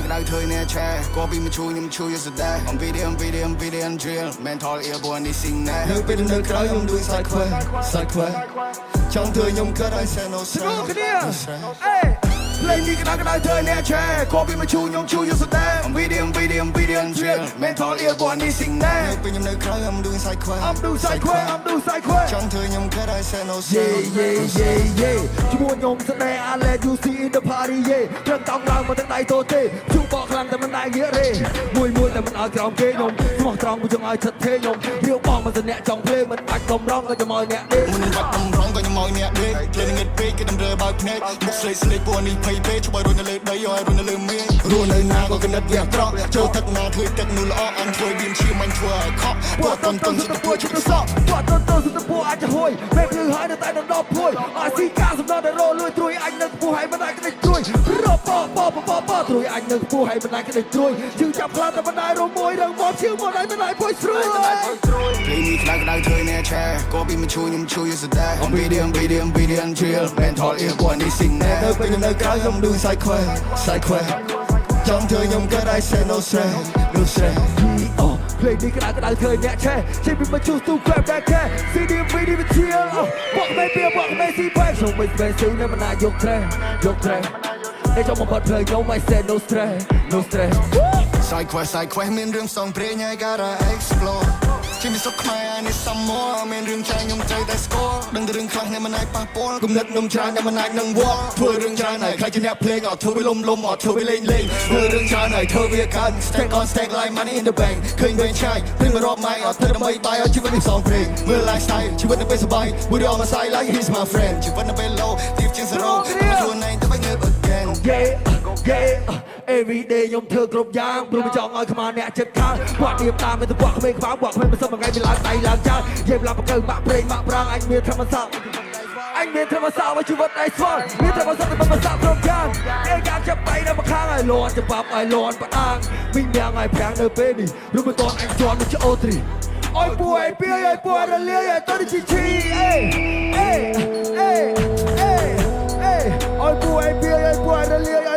ក្តៅធ្វើអ្នកឆែក៏ពីមកឈូខ្ញុំឈូយសដែរអំវីដេអូ drill mental ear boy នេះ sing ណែនៅពេលនៅក្រៅខ្ញុំដូច side quest ចង់ធ្វើខ្ញុំកើតឲ្យ say no say គ្នាអេលេងនេះក្តៅធ្វើអ្នកឆែក៏ពីមកឈូខ្ញុំឈូយសដែរអំវីដេអូ drill mental ear boy នេះ sing ណែនៅពេលខ្ញុំនៅក្រៅខ្ញុំដូច side quest ចង់ធ្វើខ្ញុំកើតឲ្យ say no say ជាមួយខ្ញុំស្នេហ៍ I let you see in the party ត្រឹមតង់ឡើងមកទាំងដៃតូទេជួបបកខ្លាំងតែមិនដែរងាករេមួយតែមិនឲ្យក្រោមគេខ្ញុំស្មោះត្រង់មួយចង់ឲ្យឆិតទេខ្ញុំរៀបបងមិនសអ្នកចង់ភ្លេមិនបាច់កំរងក៏ខ្ញុំឲ្យអ្នកដេកមិនបាច់កំរងក៏ខ្ញុំឲ្យអ្នកដេកភ្លេងងឹតពេកគេតម្រើបើកភ្នែកមុខស្លេកពណ៌នេះភ័យពេកជួយរត់នៅលើដីឲ្យរត់នៅលើមេឃរស់នៅណាក៏កណិតវាត្រង់ចូលទឹកណាធ្វើទឹកនោះល្អអញធ្វើវាឈាមអញធ្វើឲ្យខកពណ៌តន់សុទ្ធពួរជិតសក់ពណ៌តន់សុទ្ធពួរអាចហួយមេឃគឺហើយនៅតែដល់ភួយអាស៊ីកាសំណដល់រលួយត្រួយអញនៅខ្ពស់ហើយមិនដែរក្តិចត្រួយរបបត្រួយអញនៅខ្ពស់ហើយមិនដែរក្តិចត្រួយជឿចាប់ខ្លាំងតែមិនដែររមួយរងមកជឿមកដែរមិនដែរពុយស្រួយភ្លេងនេះក្តៅធ្វើអ្នកឆែក៏ពីមកឈូខ្ញុំឈូយសដែរអំវីដេអូ drill mental ear boy នេះ sing ណែនៅពេលនៅក្រៅខ្ញុំដូច side quest ចង់ធ្វើខ្ញុំកើតឲ្យ say no stress ភ្លេងនេះក្តៅធ្វើអ្នកឆែជិះពីមកឈូទូ grab that cat CD video chill បកមេស៊ីបែកខ្ញុំមិនបែកស៊ីនៅមិនអាចយកត្រេតែចង់មកផាត់ភ្លេងខ្ញុំ I say no stress side quest មានរឿងសងព្រេងឲ្យ gotta explore ជាមានសុខខ្មែរនេះ some more មានរឿងចាញ់ខ្ញុំត្រូវតែ score ដឹងតែរឿងខ្លះអ្នកមិនអាចប៉ះពាល់គំនិតខ្ញុំច្រើនអ្នកមិនអាចនឹងវល់ធ្វើរឿងច្រើនហើយខ្លាចជាអ្នកភ្លេងអត់ធ្វើវាលំអត់ធ្វើវាលេងធ្វើរឿងច្រើនហើយធ្វើវាកើត stack like money in the bank ឃើញវិញឆាយព្រីមរាប់ម៉ៃអត់ធ្វើដើម្បីបាយឲ្យជីវិតនេះសងព្រេងមើល lifestyle ជីវិតនៅពេលសប្បាយ we all my side like he's my friend ជីវិតនៅពេល low ទីជាង0មកខ្លួនឯងទៅវិញ again every day ខ្ញុំធ្វើគ្រប់យ៉ាងព្រោះមិនចង់ឲ្យខ្មៅអ្នកចិត្តខាងគាត់ទៀមតាមទៅបកក្មេងខ្វៅបកក្មេងមិនសឹកមួយថ្ងៃវាឡើងដៃឡើងចាយេបឡាប់បកើបាក់ប្រេងបាក់ប្រាំងអញមានធម្មសាស្ត្រឲ្យជីវិតឯស្វល់មានធម្មសាស្ត្រតែមិនសាស្ត្រគ្រប់យ៉ាងឯកាចាប់ដៃនៅម្ខាងឲ្យលន់ច្បាប់ឲ្យលន់ផ្ដាងវិញយ៉ាងឲ្យប្រាំងនៅពេលនេះឬមិនតន់អញជន់នឹងអូទ្រីអើយពួយពីអើយពួយរលាយទៅជីឈីអេអើយពួយពីអើយពួយរលាយ